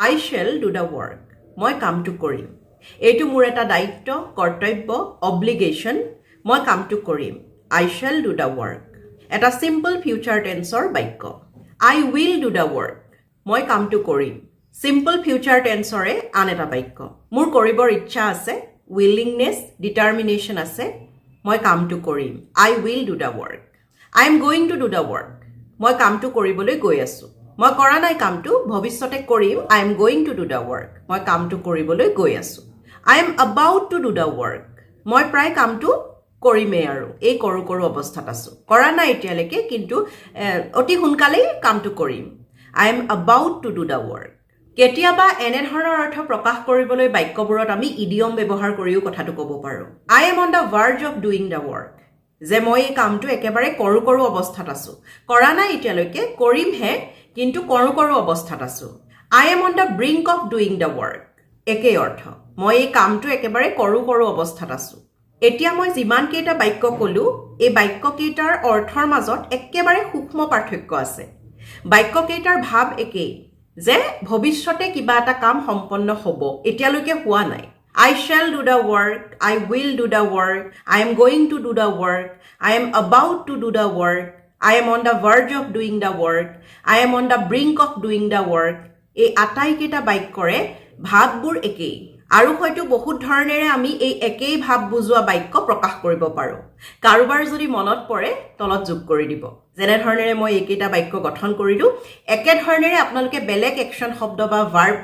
I shall do the work. মই কামটো কৰিম। এইটো মোৰ এটা দায়িত্ব, কৰ্তব্য, অব্লিগেশ্যন। মই কামটো কৰিম। I shall do the work. এটা simple future tenseৰ বাক্য। I will do the work. মই কামটো কৰিম। Simple future tenseৰে আন এটা বাক্য। মোৰ কৰিবৰ ইচ্ছা আছে, willingness, determination আছে। মই কামটো কৰিম। I will do the work. I am going to do the work. মই কামটো কৰিবলৈ গৈ আছো। মই কৰা নাই কামটো, ভৱিষ্যতে কৰিম। I am going to do the work. মই কামটো কৰিবলৈ গৈ আছো। I am about to do the work. মই প্ৰায় কামটো কৰিমেই আৰু এই কৰো অৱস্থাত আছো। কৰা নাই এতিয়ালৈকে, কিন্তু অতি সোনকালেই কামটো কৰিম। I am about to do the work. কেতিয়াবা এনে ধৰণৰ অৰ্থ প্ৰকাশ কৰিবলৈ বাক্যবোৰত আমি ইডিয়ম ব্যৱহাৰ কৰিও কথাটো ক'ব পাৰোঁ। I am on the verge of doing the work. যে মই এই কামটো একেবাৰে কৰো অৱস্থাত আছো। কৰা নাই এতিয়ালৈকে, কৰিমহে, কিন্তু কৰো অৱস্থাত আছো। I am on the brink of doing the work. একেই অৰ্থ। মই এই কামটো একেবাৰে কৰো অৱস্থাত আছো। এতিয়া মই যিমান কেইটা বাক্য ক'লো, এই বাক্য কেইটাৰ অৰ্থৰ মাজত একেবাৰে সূক্ষ্ম পাৰ্থক্য আছে। বাক্য কেইটাৰ ভাৱ একেই, যে ভৱিষ্যতে কিবা এটা কাম সম্পন্ন হ'ব, এতিয়ালৈকে হোৱা নাই। I shall do the work, I will do the work, I am going to do the work, I am about to do the work, I am on the verge of doing the work, I am on the brink of doing the work. এই আটাইকেইটা বাক্যৰে ভাৱবোৰ একেই। আৰু হয়তো বহুত ধৰণেৰে আমি এই একেই ভাৱ বুজোৱা বাক্য প্ৰকাশ কৰিব পাৰোঁ। কাৰোবাৰ যদি মনত পৰে, তলত যোগ কৰি দিব। যেনে ধৰণেৰে মই এইকেইটা বাক্য গঠন কৰিলোঁ, একেধৰণেৰে আপোনালোকে বেলেগ একশ্যন শব্দ বা ভাৰ্ব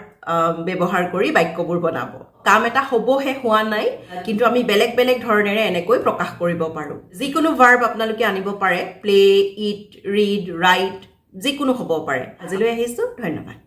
ব্যৱহাৰ কৰি বাক্যবোৰ বনাব। কাম এটা হ'বহে, হোৱা নাই, কিন্তু আমি বেলেগ বেলেগ ধৰণেৰে এনেকৈ প্ৰকাশ কৰিব পাৰোঁ। যিকোনো ভাৰ্ব আপোনালোকে আনিব পাৰে, প্লে, ইট, ৰিড, ৰাইট, যিকোনো হ'ব পাৰে। আজিলৈ আহিছোঁ, ধন্যবাদ।